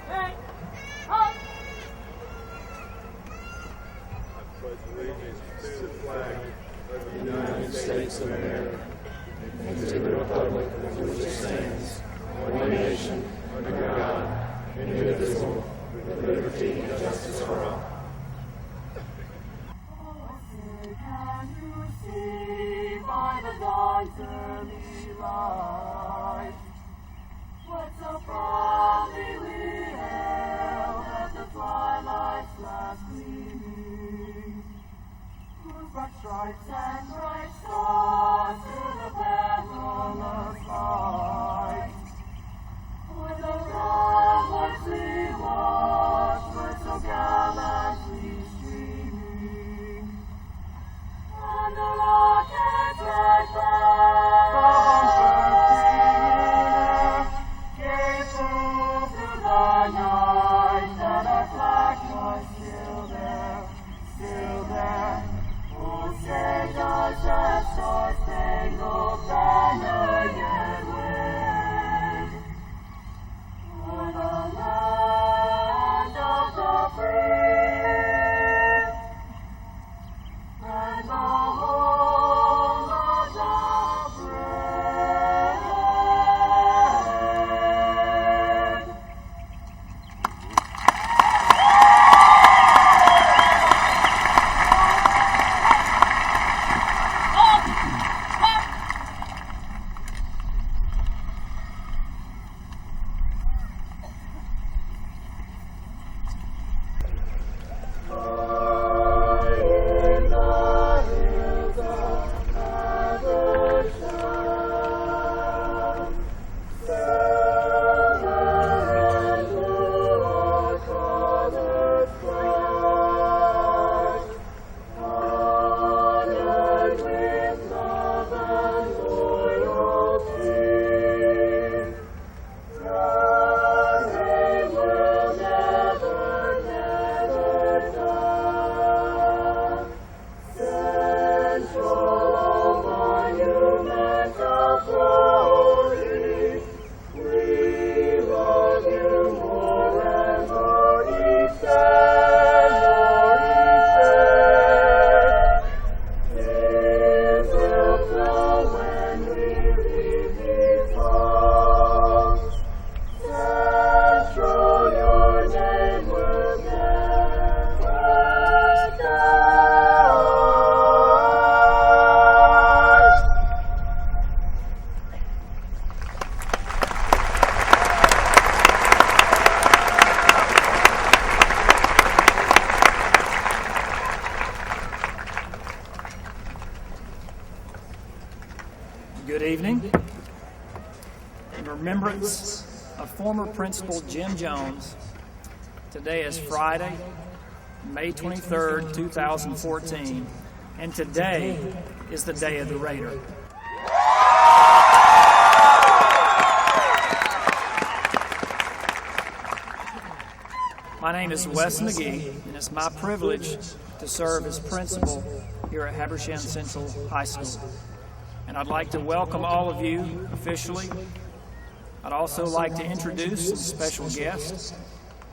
Hey! Up! I pledge allegiance to the flag of the United States of America and to the republic for which it stands, one nation, under God, indivisible, with liberty and justice for all. Can you see by the dawn's early light what so proudly we hailed at the twilight's last gleaming, whose bright stripes and bright stars to the perilous light, with the ramparts we watched were so gallantly streaming, and the rocket's red flag gave proof to the night that our flag was still there. Oh, say does that star-spangled banner yet wave o'er the land of the free and the home of the brave? In the hills of Habersham, silver and blue our colors fly, honored with love and loyalty. Your name will never, never die. Central monument of glory, we love you more and more each day, It will flow when we leave these halls. Central, your name will never die. Good evening. In remembrance of former Principal Jim Jones, today is Friday, May 23rd, 2014, and today is the Day of the Raider. My name is Wes McGee, and it's my privilege to serve as principal here at Habersham Central High School. And I'd like to welcome all of you officially. I'd also like to introduce some special guests,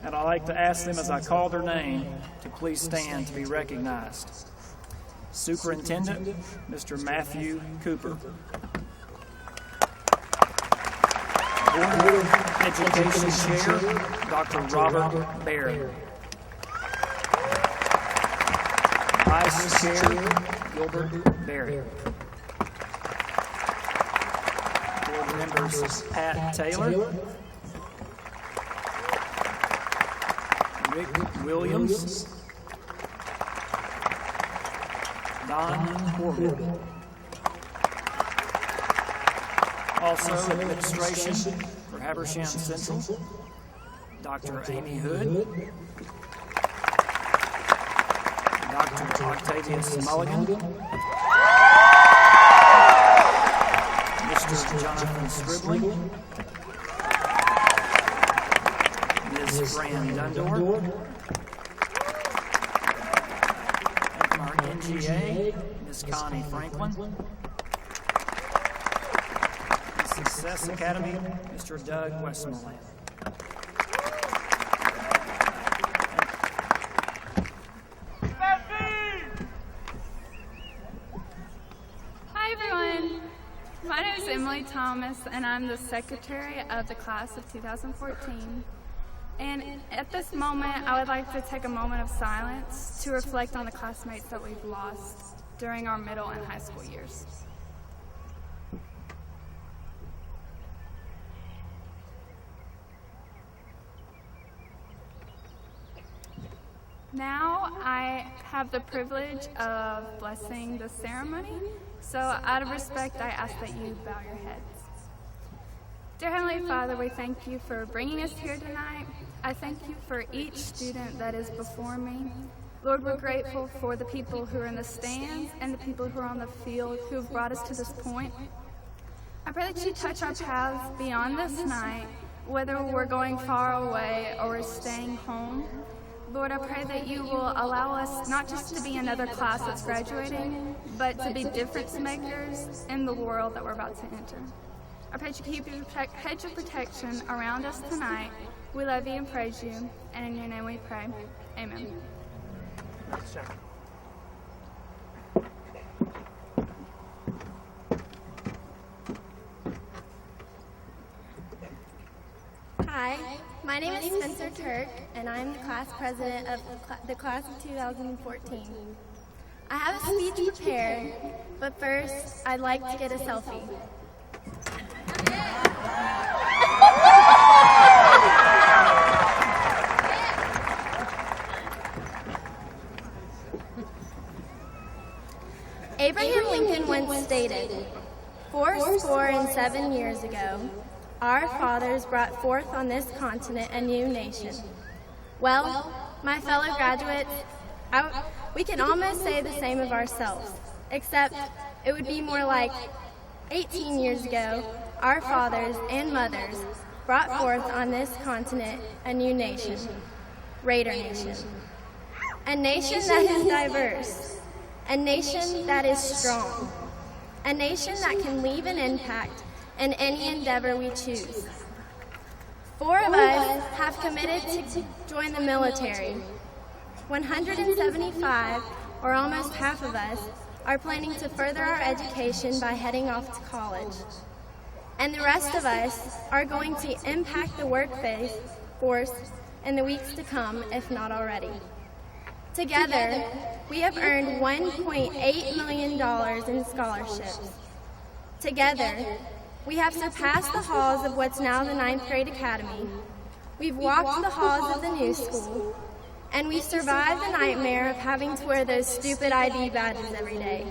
and I'd like to ask them as I call their name to please stand to be recognized. Superintendent, Mr. Matthew Cooper. Board of Education Chair, Dr. Robert Barrett. Vice Chair, Gilbert Barrett. Board members Pat Taylor, Rick Williams, Don Corbin. Also administration for Habersham Central, Dr. Amy Hood, Dr. Octavius Mulligan, Mr. Jonathan Scribbling, Ms. Fran Dundor, and from our NGA, Ms. Connie Franklin, and Success Academy, Mr. Doug Westmoreland. Thomas, and I'm the secretary of the class of 2014. And at this moment, I would like to take a moment of silence to reflect on the classmates that we've lost during our middle and high school years. Now I have the privilege of blessing the ceremony, so out of respect, I ask that you bow your heads. Dear Heavenly Father, we thank you for bringing us here tonight. I thank you for each student that is before me. Lord, we're grateful for the people who are in the stands and the people who are on the field who have brought us to this point. I pray that you touch our paths beyond this night, whether we're going far away or we're staying home. Lord, I pray that you will allow us not just to be another class that's graduating, but to be difference makers in the world that we're about to enter. I pray that you keep your hedge of protection around us tonight. We love you and praise you, and in your name we pray. Amen. Hi, my name is Spencer Turk, and I'm the class president of the class of 2014. I have a speech prepared, but first, I'd like to get a selfie. Abraham Lincoln once stated, 407 years ago, our fathers brought forth on this continent a new nation. Well, my fellow graduates, we can almost say the same of ourselves, except it would be more like 18 years ago, our fathers and mothers brought forth on this continent a new nation, Raider Nation. A nation that is diverse, a nation that is strong, a nation that can leave an impact in any endeavor we choose. 4 of us have committed to join the military. 175, or almost half of us, are planning to further our education by heading off to college. And the rest of us are going to impact the workforce in the weeks to come, if not already. Together, we have earned $1.8 million in scholarships. Together, we have surpassed the halls of what's now the 9th grade academy. We've walked the halls of the new school, and we've survived the nightmare of having to wear those stupid ID badges every day.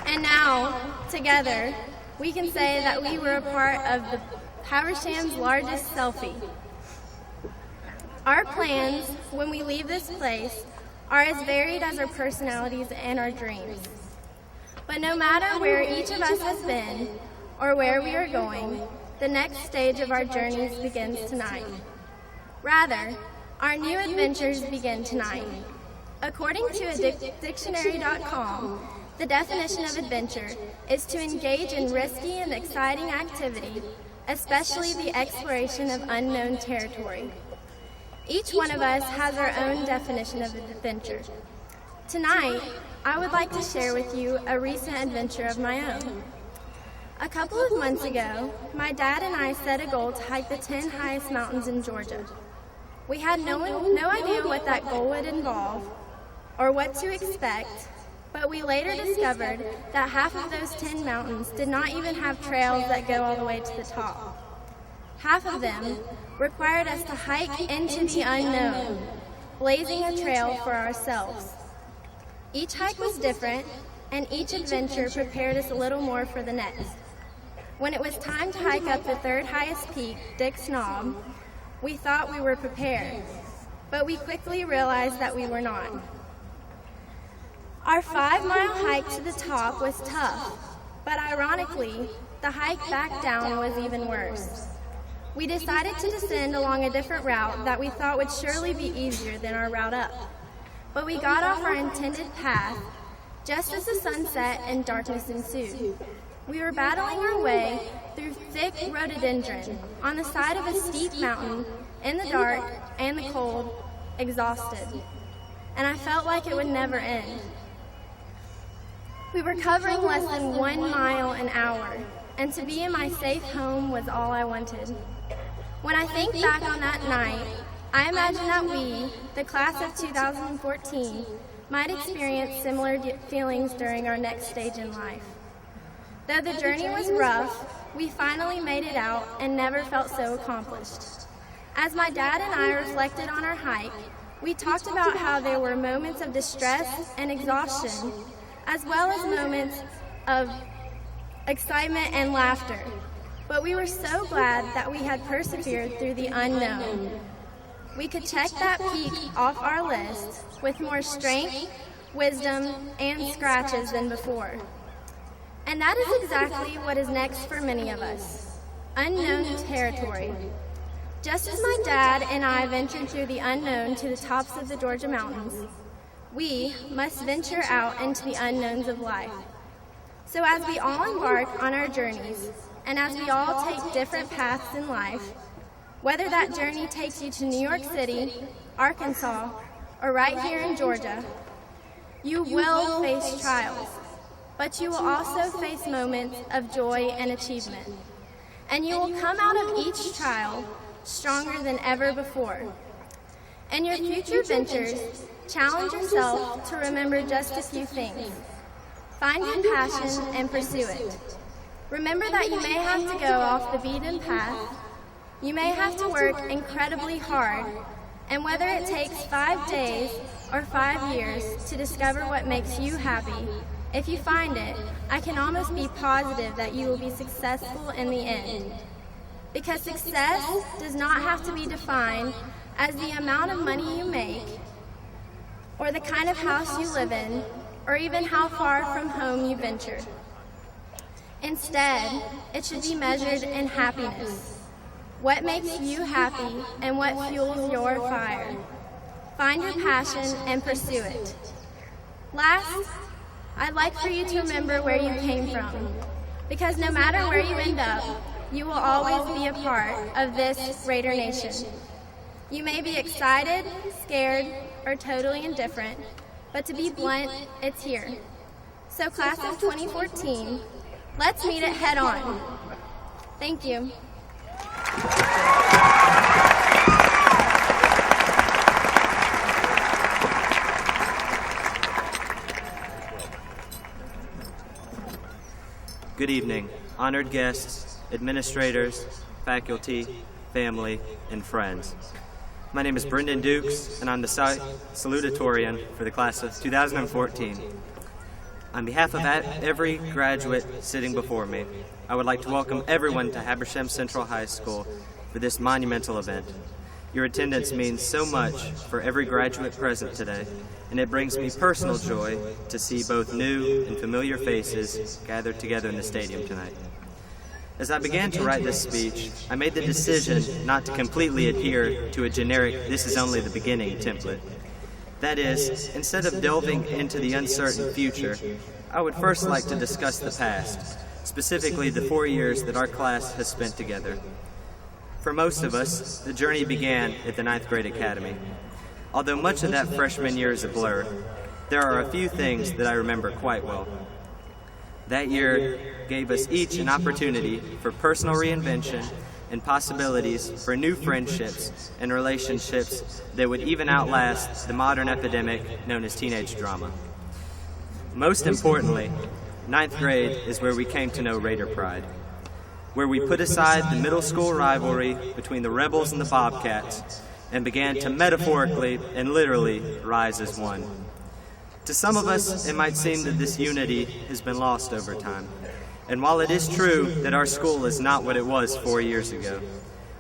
And now, together, we can say that we were a part of the Habersham's largest selfie. Our plans, when we leave this place, are as varied as our personalities and our dreams. But no matter where each of us has been, or where we are going, the next stage of our journeys begins tonight. Rather, our new adventures begin tonight. According to dictionary.com, the definition of adventure is to engage in risky and exciting activity, especially the exploration of unknown territory. Each one of us has our own definition of adventure. Tonight, I would like to share with you a recent adventure of my own. A couple of months ago, my dad and I set a goal to hike the 10 highest mountains in Georgia. We had no idea what that goal would involve or what to expect, but we later discovered that half of those 10 mountains did not even have trails that go all the way to the top. Half of them required us to hike into the unknown, blazing a trail for ourselves. Each hike was different, and each adventure prepared us a little more for the next. When it was time to hike up the 3rd highest peak, Dick's Knob, we thought we were prepared, but we quickly realized that we were not. Our 5-mile hike to the top was tough, but ironically, the hike back down was even worse. We decided to descend along a different route that we thought would surely be easier than our route up. But we got off our intended path just as the sun set and darkness ensued. We were battling our way through thick rhododendron on the side of a steep mountain, in the dark and the cold, exhausted. And I felt like it would never end. We were covering less than 1 mile an hour, and to be in my safe home was all I wanted. When I think back on that night, I imagine that we, the class of 2014, might experience similar feelings during our next stage in life. Though the journey was rough, we finally made it out and never felt so accomplished. As my dad and I reflected on our hike, we talked about how there were moments of distress and exhaustion, as well as moments of excitement and laughter. But we were so glad that we had persevered through the unknown. We could check that peak off our list with more strength, wisdom, and scratches than before. And that is exactly what is next for many of us, unknown territory. Just as my dad and I ventured through the unknown to the tops of the Georgia mountains, we must venture out into the unknowns of life. So as we all embark on our journeys, and as we all take different paths in life, whether that journey takes you to New York City, Arkansas, or right here in Georgia, you will face trials, but you will also face moments of joy and achievement. And you will come out of each trial stronger than ever before. In your future ventures, challenge yourself to remember just a few things. Find your passion and pursue it. Remember that you may have to go off the beaten path. You may have to work incredibly hard, and whether it takes 5 days or 5 years to discover what makes you happy, if you find it, I can almost be positive that you will be successful in the end. Because success does not have to be defined as the amount of money you make, or the kind of house you live in, or even how far from home you venture. Instead, it should be measured in happiness. What makes you happy and what fuels your fire? Find your passion and pursue it. Last, I'd like for you to remember where you came from, because no matter where you end up, you will always be a part of this greater nation. You may be excited, scared, or totally indifferent, but to be blunt, it's here. So class of 2014, let's meet it head on. Thank you. Good evening, honored guests, administrators, faculty, family, and friends. My name is Brendan Dukes, and I'm the salutatorian for the class of 2014. On behalf of every graduate sitting before me, I would like to welcome everyone to Habersham Central High School for this monumental event. Your attendance means so much for every graduate present today, and it brings me personal joy to see both new and familiar faces gathered together in the stadium tonight. As I began to write this speech, I made the decision not to completely adhere to a generic "this is only the beginning" template. That is, instead of delving into the uncertain future, I would first like to discuss the past, specifically the 4 years that our class has spent together. For most of us, the journey began at the 9th grade academy. Although much of that freshman year is a blur, there are a few things that I remember quite well. That year gave us each an opportunity for personal reinvention and possibilities for new friendships and relationships that would even outlast the modern epidemic known as teenage drama. Most importantly, 9th grade is where we came to know Raider pride, where we put aside the middle school rivalry between the Rebels and the Bobcats and began to metaphorically and literally rise as one. To some of us, it might seem that this unity has been lost over time. And while it is true that our school is not what it was 4 years ago,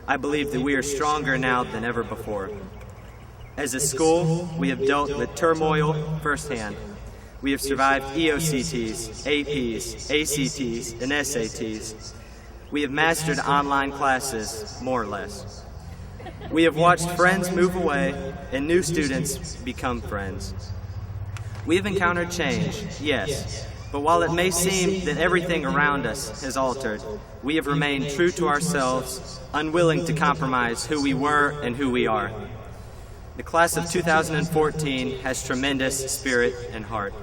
I believe that we are stronger now than ever before. As a school, we have dealt with turmoil firsthand. We have survived EOCTs, APs, ACTs, and SATs. We have mastered online classes, more or less. We have watched friends move away and new students become friends. We have encountered change, yes, but while it may seem that everything around us has altered, we have remained true to ourselves, unwilling to compromise who we were and who we are. The class of 2014 has tremendous spirit and heart.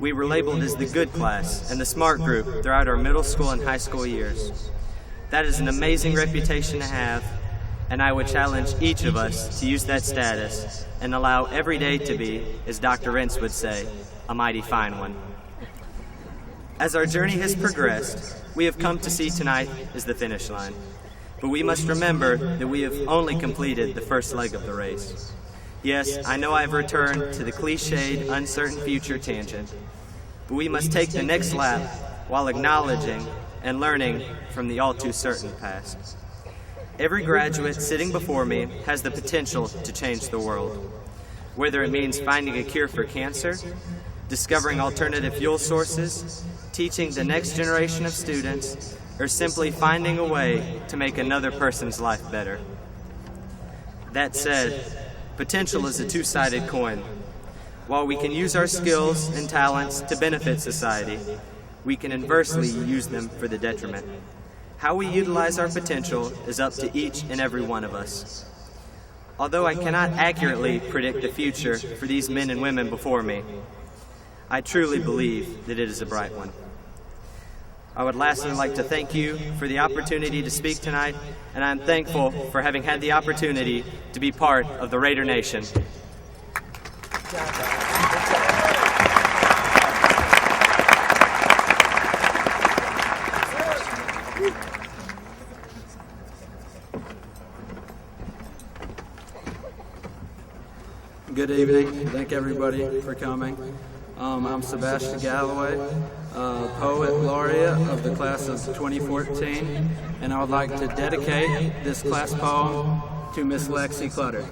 We were labeled as the good class and the smart group throughout our middle school and high school years. That is an amazing reputation to have, and I would challenge each of us to use that status and allow every day to be, as Dr. Rentz would say, a mighty fine one. As our journey has progressed, we have come to see tonight as the finish line. But we must remember that we have only completed the first leg of the race. Yes, I know I've returned to the cliched, uncertain future tangent, but we must take the next lap while acknowledging and learning from the all too certain past. Every graduate sitting before me has the potential to change the world, whether it means finding a cure for cancer, discovering alternative fuel sources, teaching the next generation of students, or simply finding a way to make another person's life better. That said, potential is a two-sided coin. While we can use our skills and talents to benefit society, we can inversely use them for the detriment. How we utilize our potential is up to each and every one of us. Although I cannot accurately predict the future for these men and women before me, I truly believe that it is a bright one. I would lastly like to thank you for the opportunity to speak tonight, and I'm thankful for having had the opportunity to be part of the Raider Nation. Good evening. Thank everybody for coming. I'm Sebastian Galloway, Poet Laureate of the class of 2014, and I would like to dedicate this class poem to Miss Lexi Clutter.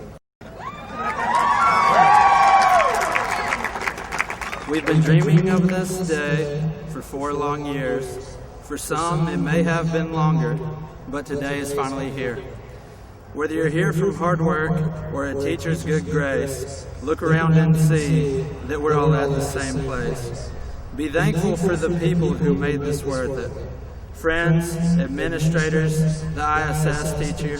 We've been dreaming of this day for 4 long years. For some, it may have been longer, but today is finally here. Whether you're here from hard work or a teacher's good grace, look around and see that we're all at the same place. Be thankful for the people who made this worth it. Friends, administrators, the ISS teacher,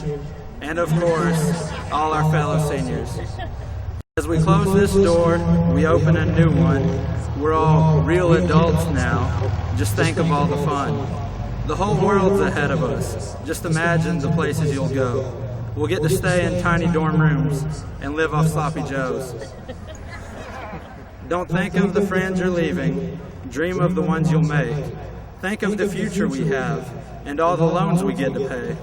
and of course, all our fellow seniors. As we close this door, we open a new one. We're all real adults now. Just think of all the fun. The whole world's ahead of us. Just imagine the places you'll go. We'll get to stay in tiny dorm rooms and live off sloppy joes. Don't think of the friends you're leaving. Dream of the ones you'll make. Think of the future we have and all the loans we get to pay.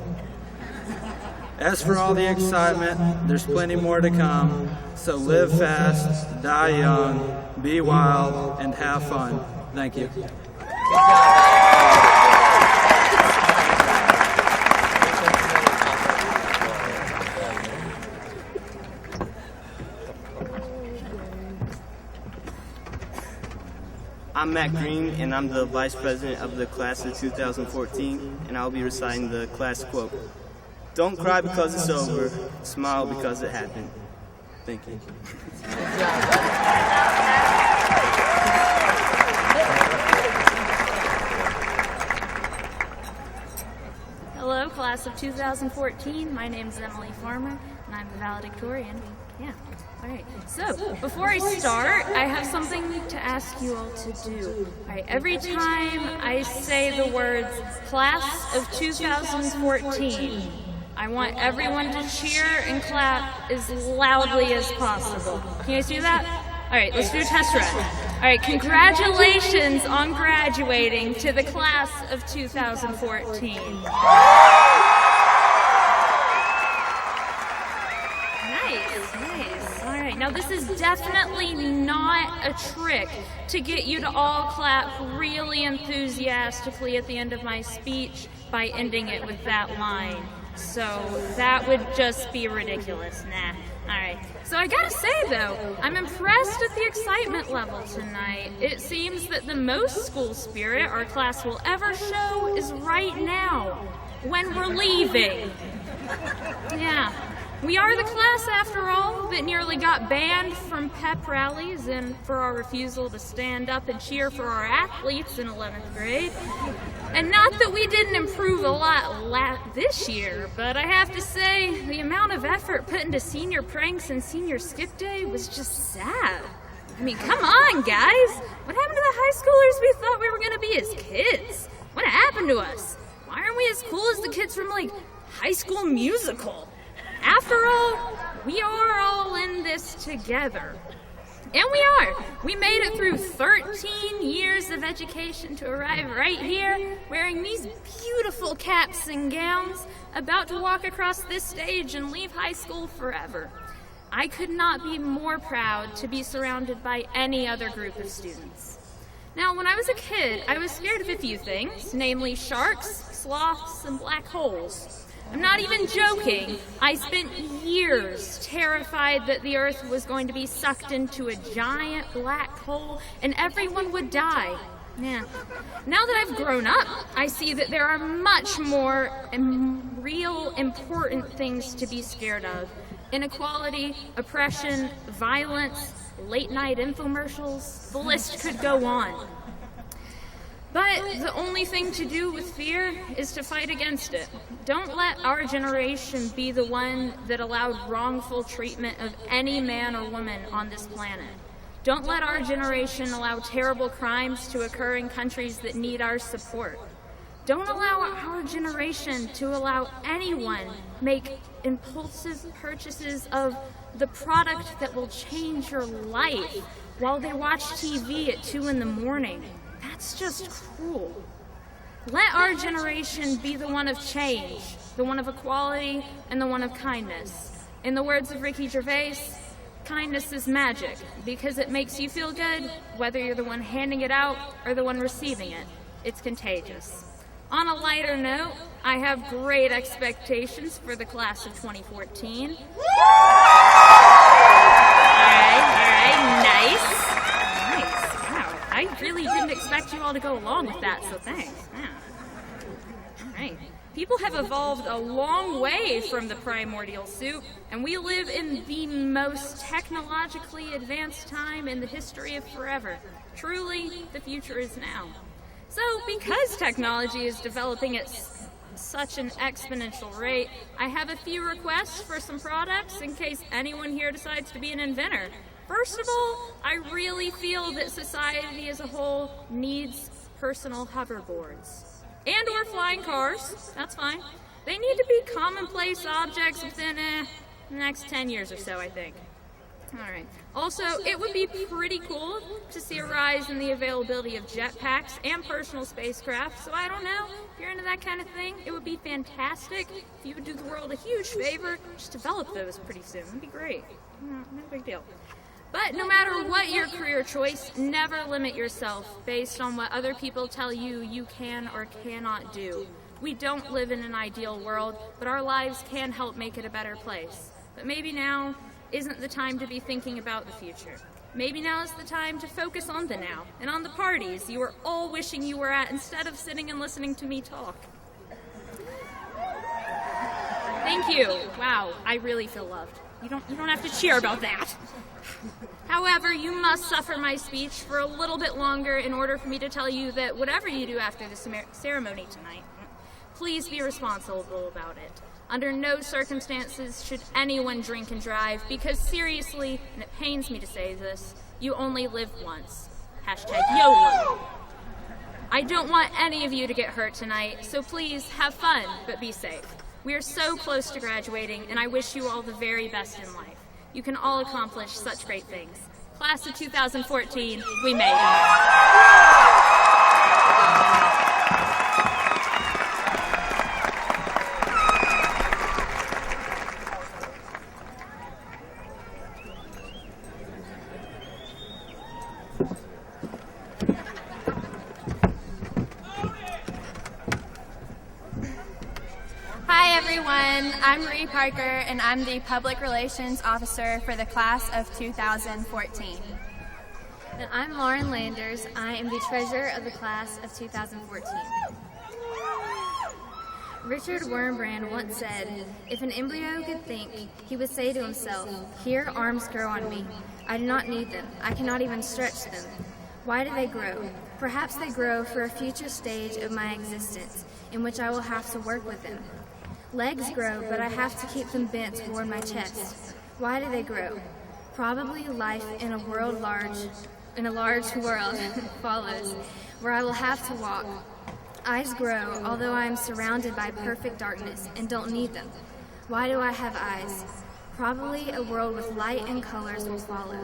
As for all the excitement, there's plenty more to come. So live fast, die young, be wild, and have fun. Thank you. I'm Matt Green, and I'm the Vice President of the class of 2014, and I'll be reciting the class quote. Don't cry because it's over, smile because it happened. Thank you. Hello, class of 2014. My name is Emily Farmer, and I'm the valedictorian. Yeah. All right. So, before I start, I have something to ask you all to do. All right. Every time I say the words class of 2014, I want everyone to cheer and clap as loudly as possible. Can you guys do that? All right. Let's do a test run. All right. Congratulations on graduating to the class of 2014. Now, this is definitely not a trick to get you to all clap really enthusiastically at the end of my speech by ending it with that line. So that would just be ridiculous. Nah. All right. So I gotta say, though, I'm impressed at the excitement level tonight. It seems that the most school spirit our class will ever show is right now, when we're leaving. Yeah. We are the class, after all, that nearly got banned from pep rallies and for our refusal to stand up and cheer for our athletes in 11th grade. And not that we didn't improve a lot this year, but I have to say, the amount of effort put into senior pranks and senior skip day was just sad. I mean, come on, guys. What happened to the high schoolers we thought we were going to be as kids? What happened to us? Why aren't we as cool as the kids from, like, High School Musical? After all, we are all in this together. And we are. We made it through 13 years of education to arrive right here, wearing these beautiful caps and gowns, about to walk across this stage and leave high school forever. I could not be more proud to be surrounded by any other group of students. Now, when I was a kid, I was scared of a few things, namely sharks, sloths, and black holes. I'm not even joking. I spent years terrified that the Earth was going to be sucked into a giant black hole and everyone would die. Yeah. Now that I've grown up, I see that there are much more real important things to be scared of. Inequality, oppression, violence, late-night infomercials, the list could go on. But the only thing to do with fear is to fight against it. Don't let our generation be the one that allowed wrongful treatment of any man or woman on this planet. Don't let our generation allow terrible crimes to occur in countries that need our support. Don't allow our generation to allow anyone make impulsive purchases of the product that will change your life while they watch TV at 2 a.m. That's just cruel. Let our generation be the one of change, the one of equality, and the one of kindness. In the words of Ricky Gervais, kindness is magic because it makes you feel good, whether you're the one handing it out or the one receiving it. It's contagious. On a lighter note, I have great expectations for the class of 2014. All right, nice. Wow, I really didn't expect you all to go along with that, so thanks. Yeah. All right. People have evolved a long way from the primordial soup, and we live in the most technologically advanced time in the history of forever. Truly, the future is now. So, because technology is developing at such an exponential rate, I have a few requests for some products in case anyone here decides to be an inventor. First of all, I really feel that society as a whole needs personal hoverboards. And or flying cars, that's fine. They need to be commonplace objects within the next 10 years or so, I think. Alright. Also, it would be pretty cool to see a rise in the availability of jetpacks and personal spacecraft, so I don't know, if you're into that kind of thing, it would be fantastic if you would do the world a huge favor, just develop those pretty soon. It'd be great. No big deal. But no matter what your career choice, never limit yourself based on what other people tell you you can or cannot do. We don't live in an ideal world, but our lives can help make it a better place. But maybe now isn't the time to be thinking about the future. Maybe now is the time to focus on the now and on the parties you are all wishing you were at instead of sitting and listening to me talk. Thank you. Wow, I really feel loved. You don't have to cheer about that. However, you must suffer my speech for a little bit longer in order for me to tell you that whatever you do after the ceremony tonight, please be responsible about it. Under no circumstances should anyone drink and drive because seriously, and it pains me to say this, you only live once. #YOLO. I don't want any of you to get hurt tonight, so please have fun, but be safe. We are so close to graduating, and I wish you all the very best in life. You can all accomplish such great things. Class of 2014, we made it. I'm Marie Parker, and I'm the Public Relations Officer for the Class of 2014. And I'm Lauren Landers. I am the Treasurer of the Class of 2014. Richard Wurmbrand once said, "If an embryo could think, he would say to himself, 'Here arms grow on me. I do not need them. I cannot even stretch them. Why do they grow? Perhaps they grow for a future stage of my existence in which I will have to work with them. Legs grow, but I have to keep them bent toward my chest. Why do they grow? Probably life in a large world follows, where I will have to walk. Eyes grow, although I am surrounded by perfect darkness and don't need them. Why do I have eyes? Probably a world with light and colors will follow.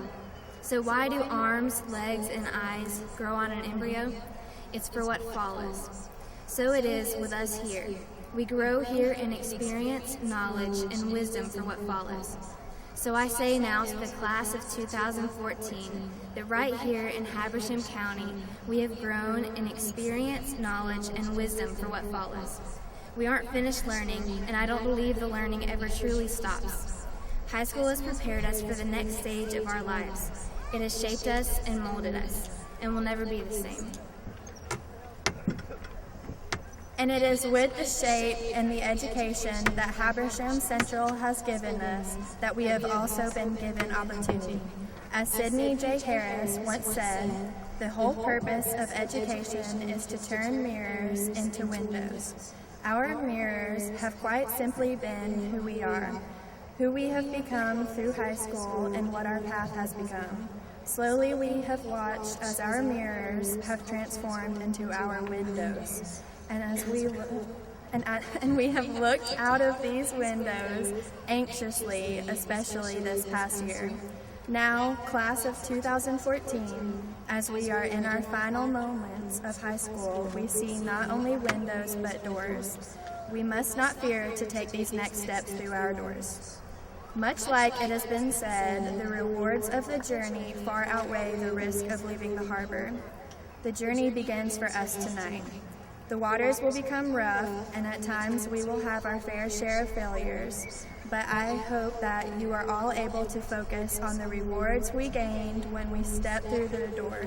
So why do arms, legs, and eyes grow on an embryo? It's for what follows. So it is with us here. We grow here in experience, knowledge, and wisdom for what follows. So I say now to the class of 2014 that right here in Habersham County, we have grown in experience, knowledge, and wisdom for what follows. We aren't finished learning, and I don't believe the learning ever truly stops. High school has prepared us for the next stage of our lives. It has shaped us and molded us, and will never be the same. And it is with the shape and the education that Habersham Central has given us that we have also been given opportunity. As Sidney J. Harris once said, the whole purpose of education is to turn mirrors into windows. Our mirrors have quite simply been who we are, who we have become through high school, and what our path has become. Slowly we have watched as our mirrors have transformed into our windows. And we have looked out of these windows anxiously, especially this past year. Now, class of 2014, as we are in our final moments of high school, we see not only windows but doors. We must not fear to take these next steps through our doors. Much like it has been said, the rewards of the journey far outweigh the risk of leaving the harbor. The journey begins for us tonight. The waters will become rough, and at times we will have our fair share of failures, but I hope that you are all able to focus on the rewards we gained when we stepped through the door.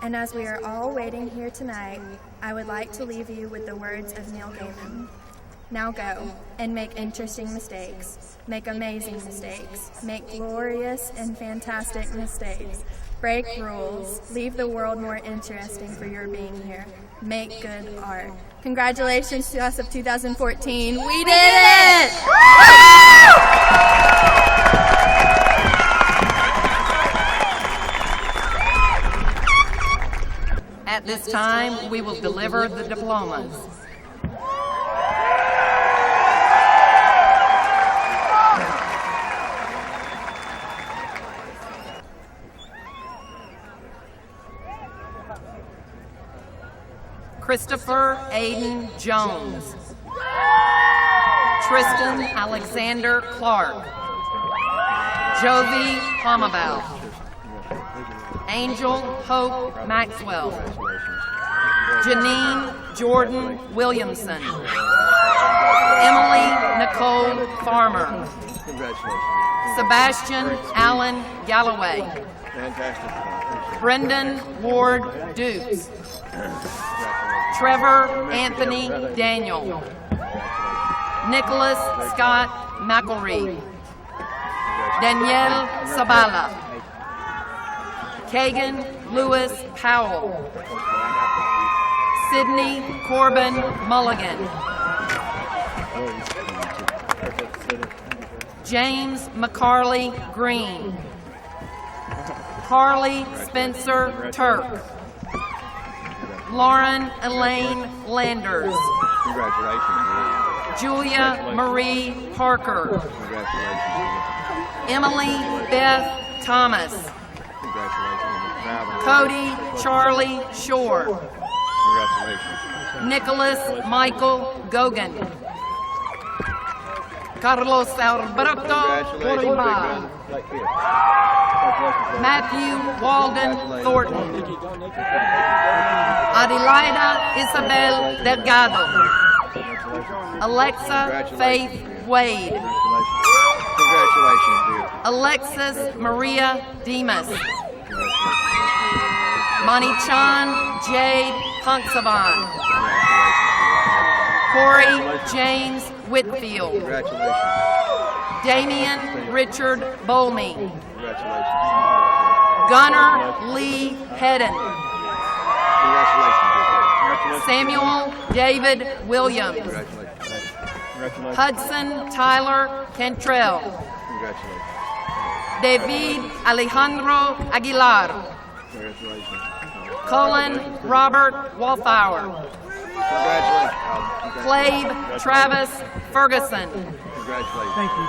And as we are all waiting here tonight, I would like to leave you with the words of Neil Gaiman. Now go and make interesting mistakes, make amazing mistakes, make glorious and fantastic mistakes, break rules, leave the world more interesting for your being here. Make good art. Congratulations to us of 2014. We did it! At this time, we will deliver the diplomas. Christopher Aiden Jones. Tristan Alexander Clark. Jovi Palmabel. Angel Hope Maxwell. Janine Jordan Williamson. Emily Nicole Farmer. Sebastian Allen Galloway. Brendan Ward Dukes. Trevor Anthony Daniel. Nicholas Scott McElree. Danielle Sabala. Kagan Lewis Powell. Sydney Corbin Mulligan. James McCarley Green. Carly Spencer Turk. Lauren Elaine Landers. Julia Marie Parker. Emily Beth Thomas. Cody Charlie Shore. Nicholas Michael Gogan. Carlos Alberto Coriba. Matthew Walden Thornton. Adelaida Isabel Delgado. Alexa Faith Wade. Alexis Maria Demas. Manichan Jade Punksavan. Corey James Whitfield. Damian Richard Bolme. Gunnar Lee Hedden. Samuel David Williams. Hudson Tyler Cantrell. David Alejandro Aguilar. Congratulations. Cullen Robert Walthour. Congratulations. Clave Travis Ferguson. Congratulations. Thank you.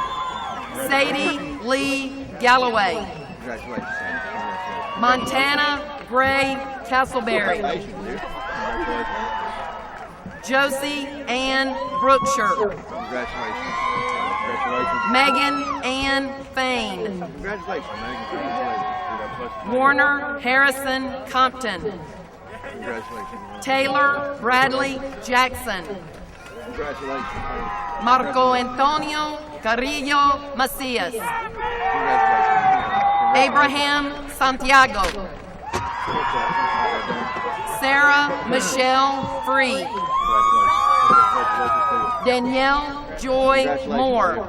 Sadie Lee Galloway. Congratulations. Montana Gray Castleberry. Congratulations. Josie Ann Brookshire. Congratulations. Congratulations. Megan Ann Fain. Congratulations, Megan. Congratulations. Warner Harrison Compton. Congratulations. Taylor Bradley Jackson. Congratulations. Marco Antonio Carrillo Macias. Congratulations. Abraham Santiago. Sarah Michelle Free. Danielle Joy Moore.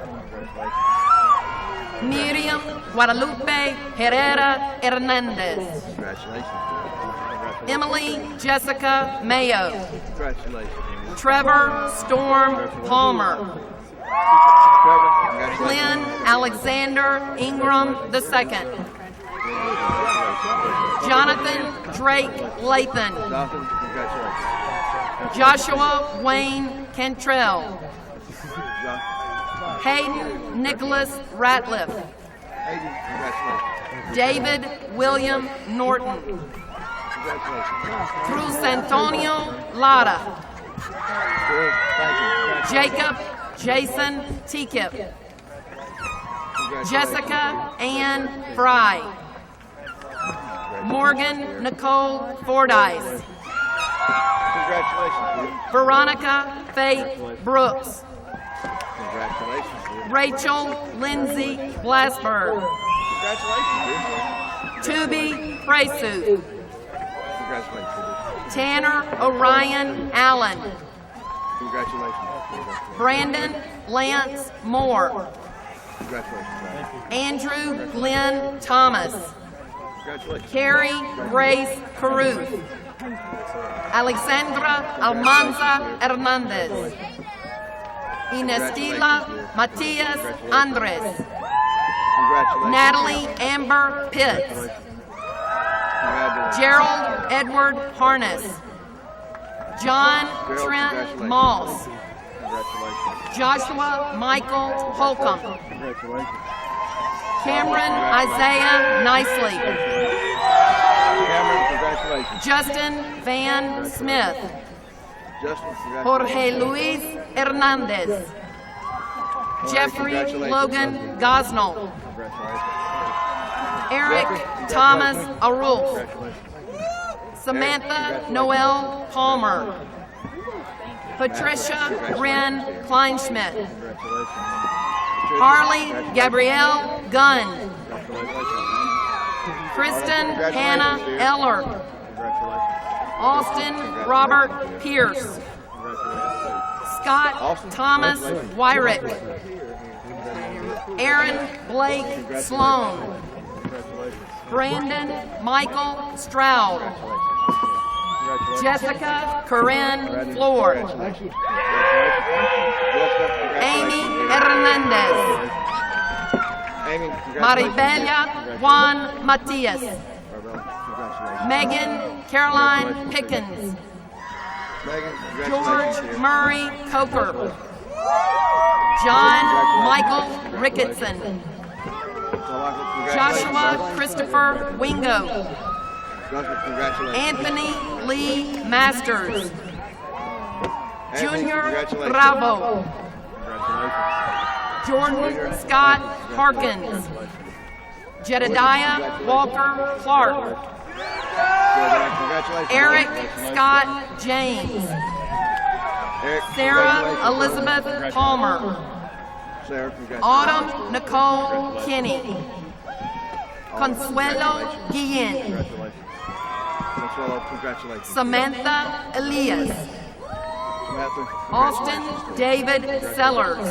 Miriam Guadalupe Herrera Hernandez. Emily Jessica Mayo. Congratulations. Trevor Storm Palmer. Glenn Alexander Ingram II. Jonathan Drake Lathan. Joshua Wayne Cantrell. Hayden Nicholas Ratliff. David William Norton. Cruz Antonio Lara. Jacob Jason Teakip. Jessica Ann Fry. Morgan Nicole Fordyce. Veronica Faith Brooks. Rachel Lindsay Blasberg. Tubi Presu. Tanner Orion Allen. Brandon Lance Moore. Andrew Glenn Thomas. Carrie Grace Caruth. Alexandra Almanza Hernandez. Inestila Matias Andres. Natalie Amber Pitts. Gerald Edward Harness. John Trent Moss. Joshua Michael Holcomb. Cameron Isaiah Nicely. Justin Van Smith. Jorge Luis Hernandez. Jeffrey Logan Gosnell. Eric Thomas Arulf. Samantha Noel Palmer. Patricia Wren Kleinschmidt. Harley Gabrielle Gunn. Kristen Hannah Eller. Austin Robert Pierce. Scott Thomas Wyrick. Aaron Blake Sloan. Brandon Michael Stroud. Jessica Corinne Floor. Amy Hernandez. Maribela Juan Matias. Megan Caroline Pickens. George Murray Coker. John Michael Ricketson. Joshua Christopher Wingo. Anthony Lee Masters. Junior Bravo. Jordan Scott Harkins. Jedediah Walker Clark. Eric Scott James. Sarah Elizabeth Palmer. Autumn Nicole Kinney. Consuelo Guillen. Samantha Elias. Austin David Sellers.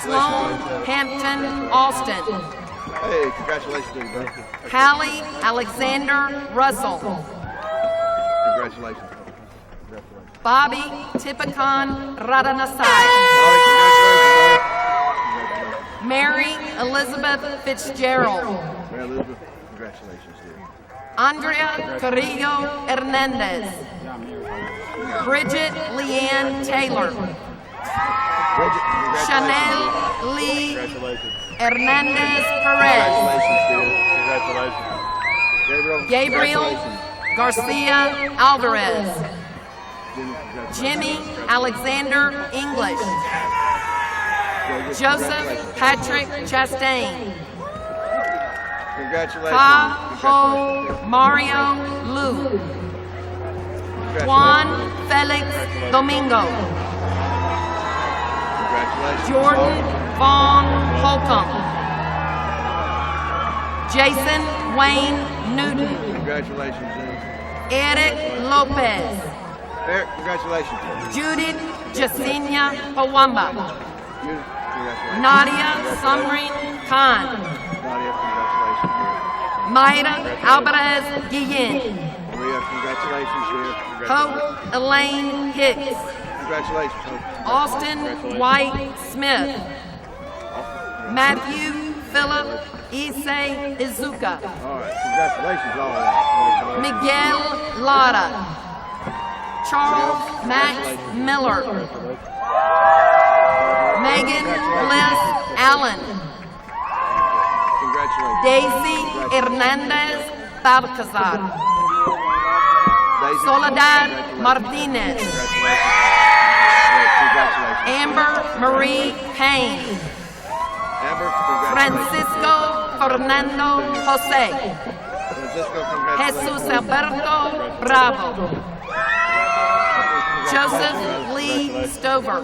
Sloan Hampton Austin. Hey, congratulations to you, bro. Hallie Alexander Russell. Congratulations. Bobby Tipicon Radanasai. Congratulations, bro. Mary Elizabeth Fitzgerald. Mary Elizabeth, congratulations, dear. Andrea Carrillo Hernandez. Bridget Leanne Taylor. Bridget, Chanel Lee congratulations. Hernandez Perez. Congratulations, dear. Congratulations. Gabriel Garcia Alvarez. Jimmy Alexander English. Joseph Patrick Chastain. Congratulations. Ha Ho Mario Lu. Juan Felix Domingo. Congratulations. Jordan Vaughn Holcomb. Jason Wayne Newton. Congratulations, Jim. Eric Lopez. Eric, congratulations. Judith Jasenia Pawamba. Judith, congratulations. Nadia Sumrin Khan. Nadia, congratulations, dear. Mayra Alvarez Guillen. Maria, congratulations, dear. Hope Elaine Hicks. Congratulations, Hope. Austin White Smith. Matthew Philip Issei Izuka. All right, congratulations, all of that. Miguel Lara. Charles Max Miller. Megan Bliss Allen. Congratulations. Daisy Hernandez Balcazar. Daisy, Soledad congratulations. Martinez. Congratulations. Amber Marie Payne. Amber, congratulations. Francisco Fernando Jose. Francisco, congratulations. Jesus Alberto Bravo. Joseph Lee Stover.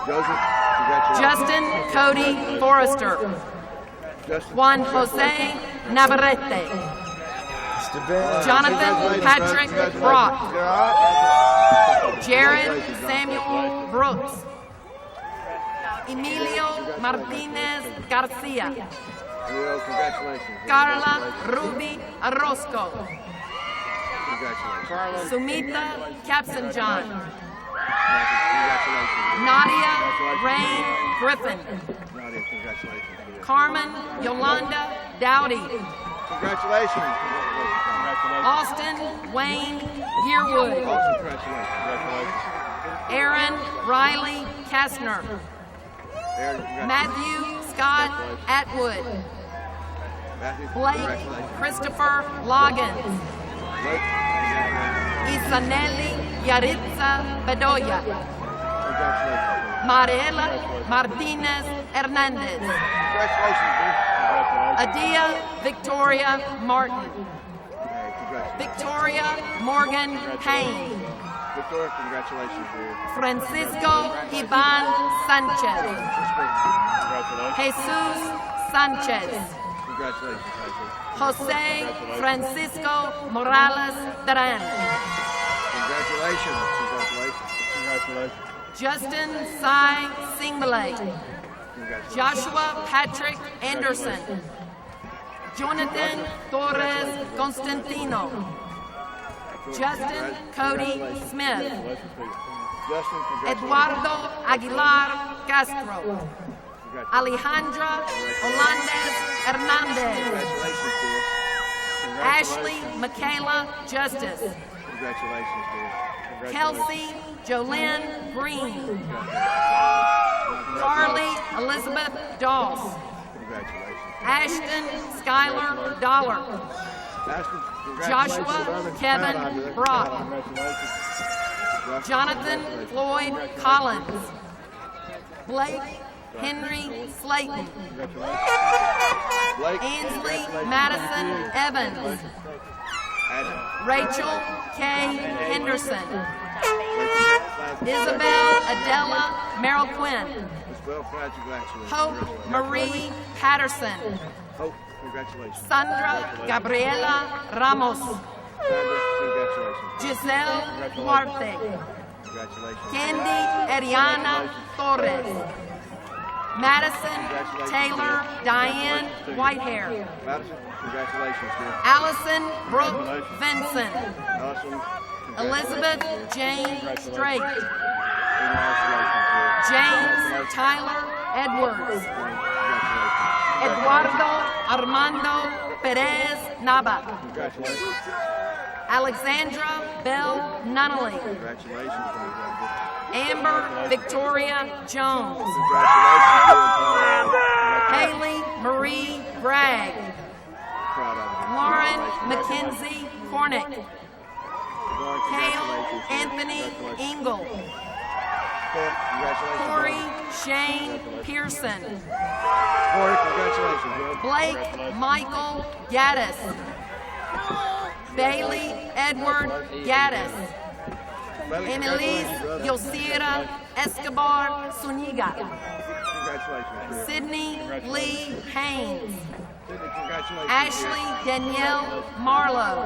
Joseph, congratulations. Justin Cody Forrester. Justin, Juan Jose Navarrete. Jonathan Patrick Brock. Jared Samuel Brooks. Emilio Martinez Garcia. Emilio, congratulations. Carla Ruby Orozco. Congratulations. Sumita Capsenjohn. Congratulations. Nadia Rain Griffin. Nadia, congratulations. Carmen Yolanda Dowdy. Congratulations. Austin Wayne Yearwood. Awesome, congratulations. Aaron Riley Kastner. Aaron, congratulations. Matthew Scott Atwood. Matthew, Blake congratulations. Christopher Loggins. Blake, Isanelli Yaritza Bedoya. congratulations. Mariela Martinez Hernandez. Congratulations, dude. Adia Victoria Martin. Congratulations. Victoria Morgan Payne. Victoria, congratulations, dude. Francisco Ivan Sanchez. Jesus Sanchez. Congratulations, Tyson. Jose Francisco Morales Duran. Congratulations. Congratulations. Justin Sai Singbale. Congratulations. Joshua Patrick Anderson. Jonathan Torres Constantino. Justin Cody Smith. Justin, congratulations. Eduardo Aguilar Castro. Alejandra Holandes Hernandez. Congratulations, dear. Ashley Michaela Justice. Congratulations, dear. Kelsey Jolynn Green. Carly Elizabeth Doss. Congratulations. Ashton Skylar Dollar. Ashton, congratulations. Joshua Kevin Brock. Jonathan Floyd Collins. Blake Henry Slayton. Blake, Ainsley congratulations. Madison Evans. Ashton, Rachel K. Henderson. Isabel Adela Merrill Quinn. Isabel, congratulations. Hope Marie Patterson. Hope, congratulations. Sandra Gabriela Ramos. Sandra, congratulations. Giselle Duarte. Congratulations. Candy Ariana Torres. Madison Taylor Diane Whitehair. Madison, congratulations, dear. Allison Brooke Vincent. Allison, Elizabeth Jane Strait. congratulations, dear. James Tyler Edwards. Eduardo Armando Perez Nava. Congratulations. Alexandra Bell Nunnally. Congratulations. Amber Victoria Jones. Congratulations. Haley Marie Bragg. Proud of you. Lauren Mackenzie Cornick. Kale Anthony Engel. Congratulations. Corey Shane Pearson. Corey, congratulations, bro. Blake Michael Gaddis. Bailey Edward Gaddis. Emilise Yosira Escobar Zuniga. Congratulations. Sydney Lee Haynes. Sydney, congratulations. Ashley Danielle Marlowe.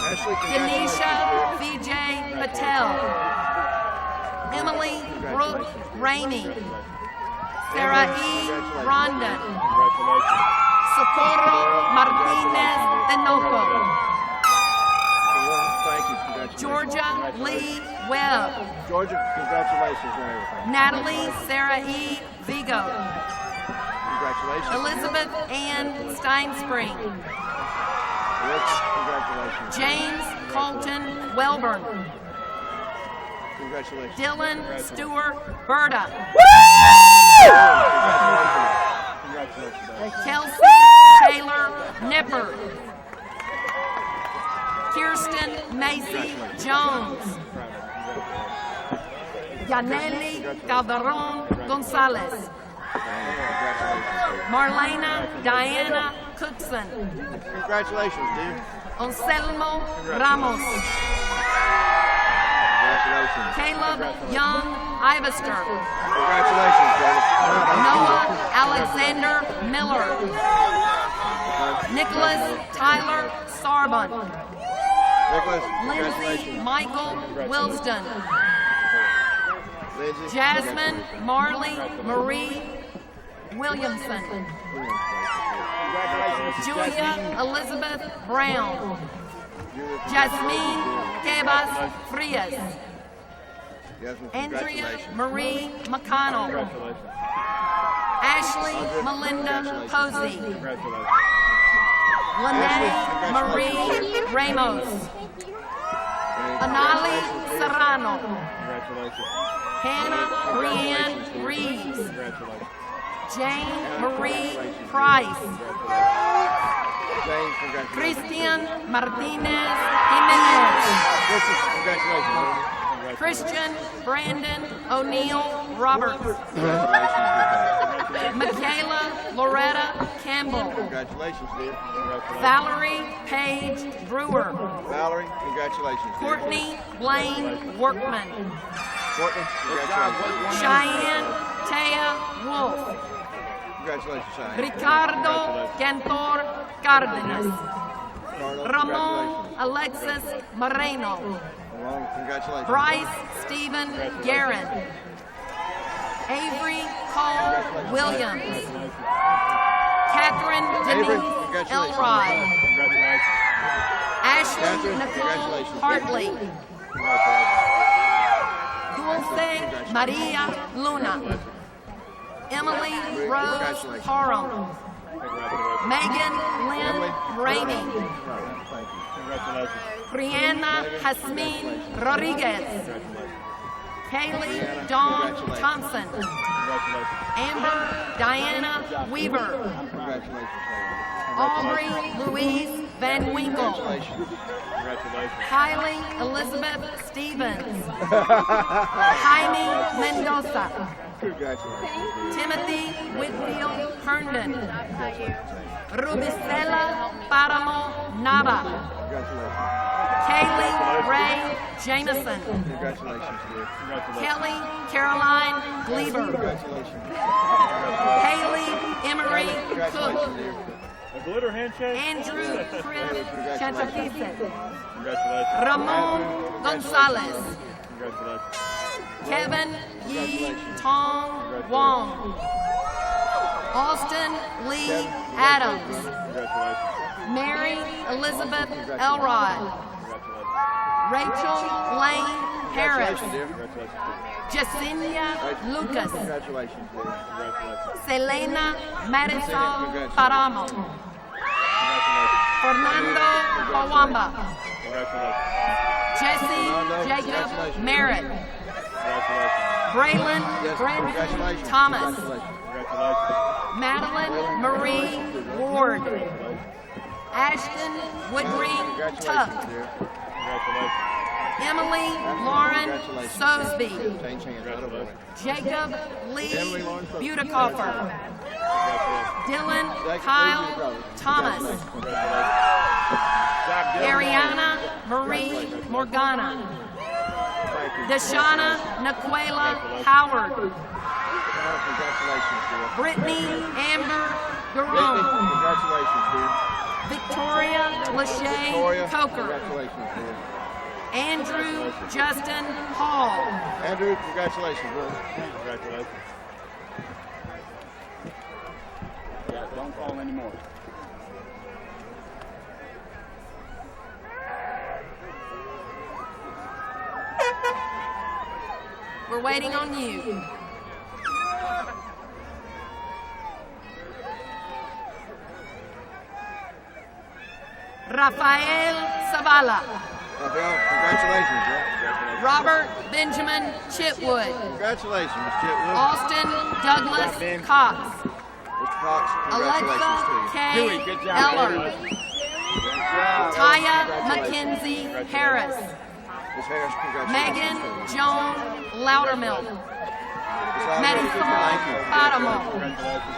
Ashley, Denisha congratulations. Vijay Patel. Emily Brooke Ramey. Sarah E. Rondon. Socorro Martinez Tenoco. Thank you. Congratulations. Georgia Lee Webb. Georgia, congratulations on everything. Natalie Sarah E. Vigo. Congratulations. Elizabeth Ann Steinspring. Rich, congratulations. James Colton Welburn. Congratulations. Dylan Stewart Berta. Congratulations. Kelsey Taylor Nipper. Kirsten Macy Jones. Yaneli Calderon Gonzalez. Marlena Diana Cookson. Congratulations, dear. Anselmo Ramos. Congratulations. Caleb Young Ivester. Congratulations, brother. Noah Alexander Miller. Nicholas Tyler Sarbon. Nicholas, Lindsay congratulations. Michael Wilston. Lindsay, Jasmine Marley Marie Williamson. Julia Elizabeth Brown. Jasmine Tebas Frias. Jasmine, Andrea congratulations. Marie McConnell. Ashley Melinda Posey. Lynette Marie Ramos. Anali Serrano. Hannah Brianne Reeves. Jane Marie Price. James, congratulations. Christian Martinez Jimenez. Congratulations. Christian Brandon O'Neill Roberts. Michaela Loretta Campbell. Congratulations, dear. Valerie Page Brewer. Valerie, congratulations, dear. Courtney Blaine Workman. Courtney, congratulations. Cheyenne Taya Wolf. Congratulations, Cheyenne. Ricardo Cantor Cardenas. Carlo, Ramon congratulations. Alexis Moreno. Ramon, congratulations. Bryce Stephen Guerin. Avery Cole Williams. Catherine Avery, Denise congratulations. Elrod. Ashley Catherine, Nicole congratulations. Hartley. Dulce Maria Luna. Emily Rose Parham. Megan Lynn Ramey. Brianna Hasmin Rodriguez. Haley Dawn Thompson. Amber Diana Weaver. Aubrey Louise Van Winkle. Kylie Elizabeth Stevens. Jaime Mendoza. Timothy Whitfield Herndon. Rubicela Paramo Nava. Kaylee Ray Jameson. Congratulations, dear. Kelly Caroline Gleaver. Haley Emery Cook. A glitter handshake? Andrew Chris Chantafise. Congratulations. Ramon Gonzalez. Congratulations. Kevin Yi Tong Wong. Austin Lee Adams. Congratulations. Mary Elizabeth Elrod. Rachel Lane Harris. Congratulations. Yesenia Lucas. Congratulations, dear. Congratulations. Selena Marisol Paramo. Fernando Pawamba. Congratulations. Jesse Jacob Merritt. Congratulations. Braylon Brandon Thomas. Congratulations. Madeline Marie Ward. Ashton Woodring Tuck. Congratulations. Emily Lauren Sosby. Change hands right away. Jacob Lee Emily Lauren Sosby. Butikoffer. Congratulations. Dylan Jacob, Kyle who's your brother? Thomas. Congratulations. Ariana Marie Morgana. Thank you. Deshana Naquela Howard. Congratulations, dear. Brittany Amber Brittany, Garone. congratulations, dear. Victoria Lachey Victoria, Coker. congratulations, dear. Andrew Justin Hall. Andrew, congratulations, brother. Congratulations. Yeah, don't fall anymore. We're waiting on you. Rafael Zavala. Rafael, congratulations, bro. Robert Benjamin Chitwood. Congratulations, Miss Chitwood. Austin Douglas Cox. Mr. Cox, congratulations to you. Alexa K. Dewey, good job, Eller. Dewey. Taya Mackenzie Harris. Miss Harris, congratulations Megan to you. Joan Loudermilk. Miss Alder, Marisol thank you. Fadamo. Congratulations.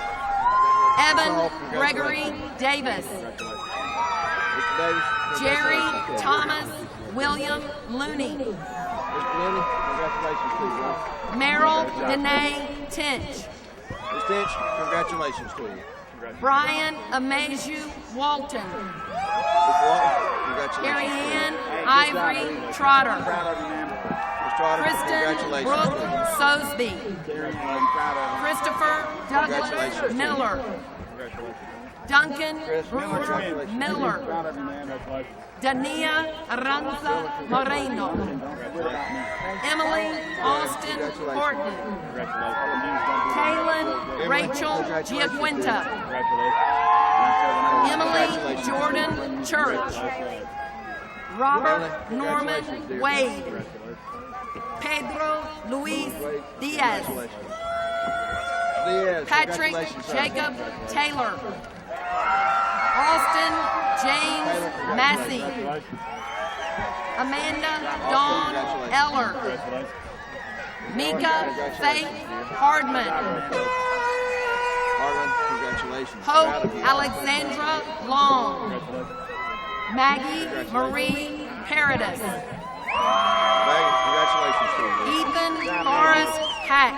Evan Gregory Davis. Mr. Davis, Jerry congratulations to you. Thomas William Looney. Mr. Looney, congratulations to you, bro. Meryl Danae Tinch. Miss Tinch, congratulations to you. Brian Ameju Walton. Mr. Walton, congratulations to you. Carrie-Ann Ivory Trotter. Ms. Trotter, Kristen congratulations Brooke to you. Sosby. Christopher Douglas Congratulations. Miller. Duncan Brewer congratulations. Miller. Dania Aranza Moreno. Emily Austin Horton. Kaylin Rachel Giaquinta. Emily Jordan Church. Robert Norman Wade. Pedro Luis Diaz. Diaz, Patrick congratulations, sir. Jacob Taylor. Austin James Massey. Amanda Dawn Eller. Mika Faith Hardman. Harlan, congratulations. Proud Hope of you. Alexandra Long. Maggie Marie Paradis. Megan, congratulations to you. Ethan Forrest Hack.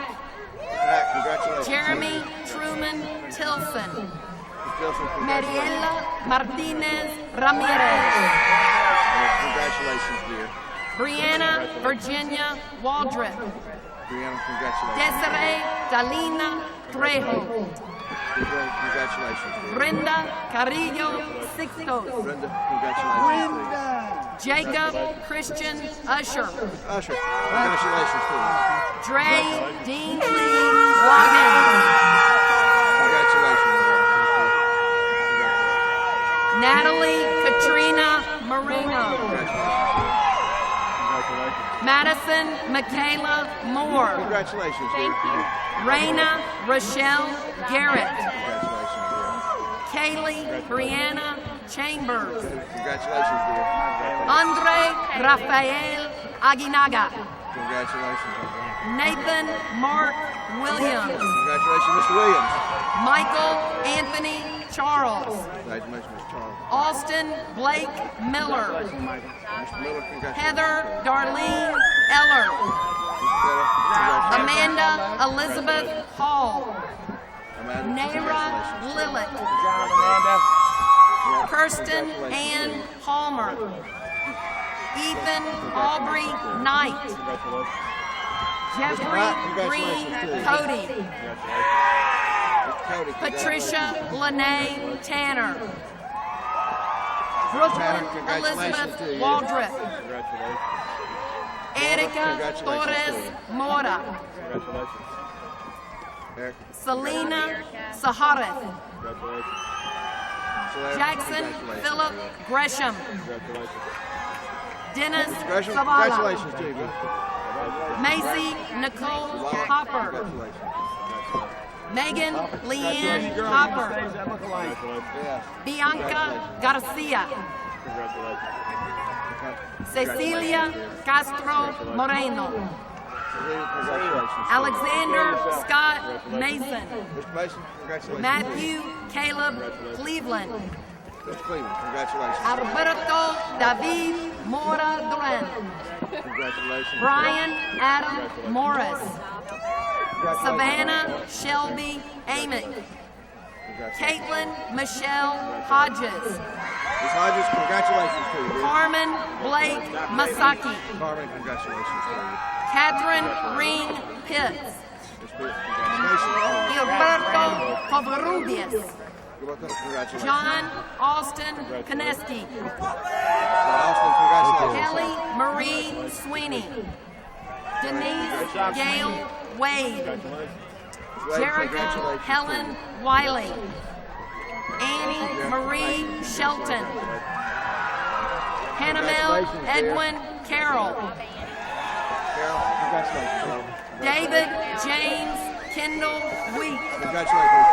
Pat, congratulations. Jeremy Truman Tilson. Ms. Tilson, congratulations. Mariela Martinez Ramirez. Congratulations, dear. Brianna Virginia Waldrop. Brianna, congratulations. Desiree Dalina Trejo. Congratulations, dear. Brenda Carrillo Sixtos. Brenda, congratulations. Jacob Christian Usher. Usher, congratulations to you. Dre Deansley Loggins. Congratulations. Natalie Katrina Moreno. Madison Michaela Moore. Congratulations, dear. Thank you. Raina Rochelle Garrett. Congratulations, dear. Kaylee Brianna Chambers. Congratulations, dear. Andre Rafael Aguinaga. Congratulations. Nathan Mark Williams. Congratulations, Mr. Williams. Michael Anthony Charles. Congratulations, Mr. Charles. Austin Blake Miller. Mr. Miller, congratulations. Heather Darlene Eller. Mr. Miller, congratulations. Amanda Elizabeth Hall. Amanda, Naira congratulations. Lilith. Yeah, Kirsten congratulations, Ann dear. Palmer. Ethan Aubrey Knight. Jeffrey Green Cody. Mr. Cody, Patricia Lene Tanner. Brooklyn Elizabeth Waldrop. America Torres Mora. Congratulations. Eric. Selena Saharith. Congratulations. Celeste, Jackson congratulations. Philip Gresham. Congratulations. Dennis Gresham, Zavala. congratulations to you. man. Macy Nicole Hopper. Congratulations. Megan Leanne Hopper. Yeah. Bianca Garcia. Congratulations. Cecilia Castro Moreno. Congratulations. Alexander Scott Mason. Mr. Mason, congratulations. Matthew Caleb Cleveland. Mr. Cleveland, congratulations. Alberto David Mora Duran. Congratulations. Brian Adam Morris. Congratulations. Savannah Shelby Amick. Caitlin Michelle Hodges. Ms. Hodges, congratulations to you. dear. Carmen Blake Masaki. Carmen, congratulations to you. Catherine Ring Pitts. Ms. Pitts, congratulations. Gilberto Covarrubias. You're welcome. Congratulations. John Austin Koneski. Austin, congratulations. Kelly Marie Sweeney. Denise Gail Wade. Wade, Jerica congratulations. Helen Wiley. Annie Marie Shelton. Hannamel Edwin Carroll. Carol, congratulations. David James Kendall Week. Congratulations,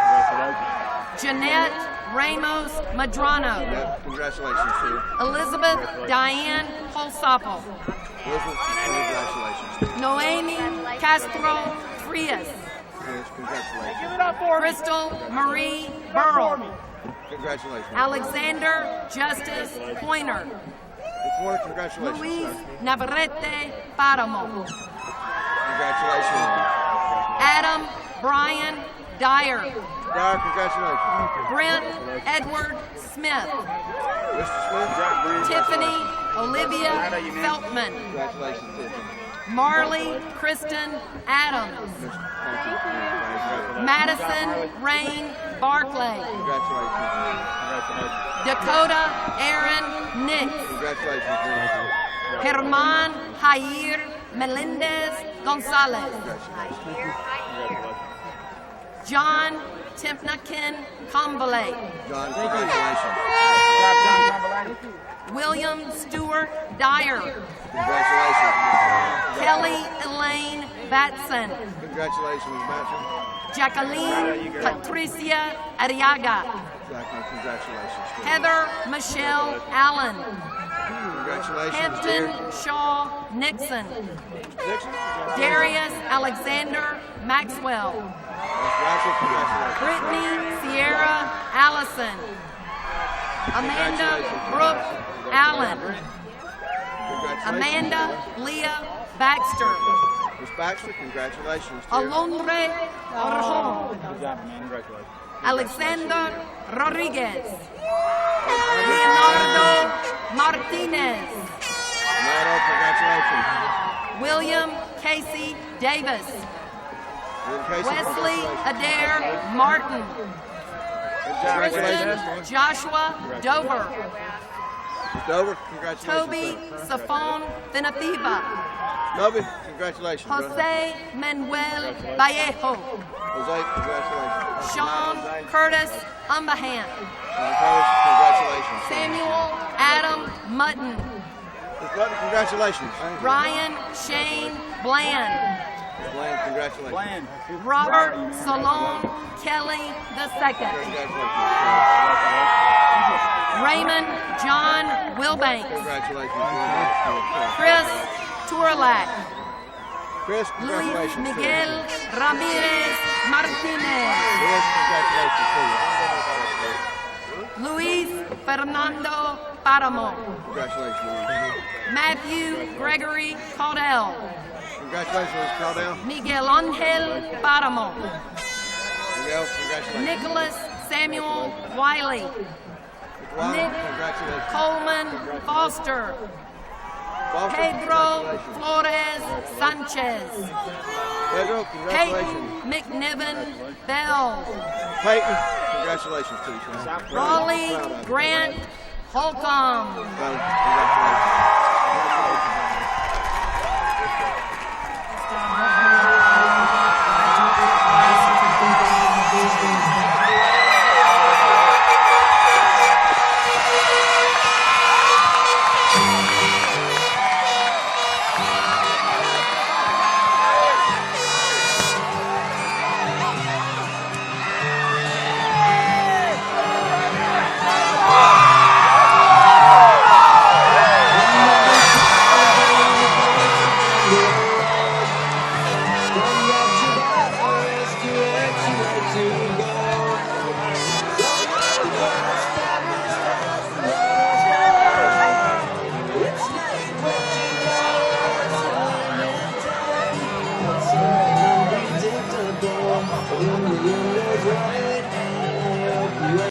Congratulations. Jeanette Ramos Madrano. Yep, congratulations to you. Elizabeth Diane Holsopple. Elizabeth, congratulations. Noemi Castro Frias. Yes, congratulations. Crystal Marie Burrell. Congratulations. Alexander Justice Pointer. Mr. Warner, congratulations. Luis sir. Navarrete Paramo. Congratulations. Adam Brian Dyer. Dyer, congratulations. Brent Edward Smith. Mr. Smith, Tiffany Olivia Feltman. congratulations, Tiffany. Marley Kristen Adams. Thank you. Congratulations. Madison Rain Barclay. Congratulations. Dakota Aaron Nix. Congratulations. Germán Jair Melendez Gonzalez. John Timpnakin Combale. John, congratulations. William Stewart Dyer. Congratulations. Kelly Elaine Batson. Congratulations, Matson. Jacqueline Patricia Arriaga. Jacqueline, congratulations. Heather Michelle Allen. Congratulations, Hampton dear. Shaw Nixon. Nixon, Darius Alexander Maxwell. Maxwell, congratulations. Brittany Sierra Allison. Amanda Brooke Allen. Congratulations. Amanda Leah Baxter. Ms. Baxter, congratulations. dear. Alondre Orjon. Good job, man. Congratulations. Alexander Rodriguez. Leonardo Martinez. Leonardo, congratulations. William Casey Davis. William Casey, Wesley congratulations. Adair Martin. Congratulations. Tristan Joshua Dover. Dover, congratulations. Toby Safon Thinativa. Toby, congratulations. brother. Jose Manuel Vallejo. Jose, congratulations. Sean Curtis Umbahan. Sean Curtis, congratulations. Samuel Adam Mutton. Ms. Button, congratulations. Thank you. Ryan Shane Bland. Ms. Bland, congratulations. Bland. Robert Salone Kelly II. Congratulations. Raymond John Wilbanks. Congratulations. Chris Tourlac. Chris, Luis congratulations. Miguel Ramirez Martinez. Chris, congratulations to you. Luis Fernando Paramo. Congratulations. Matthew Gregory Caudell. Congratulations, Ms. Caldell. Miguel Angel Paramo. Miguel, congratulations. Nicholas Samuel Wiley. Wiley, Nick congratulations. Coleman Foster. Foster, Pedro congratulations. Flores Sanchez. Pedro, Peyton congratulations. McNiven Bell. Peyton, congratulations to you. son. Raleigh Proud of you. Grant Holcomb. Congratulations. Snake will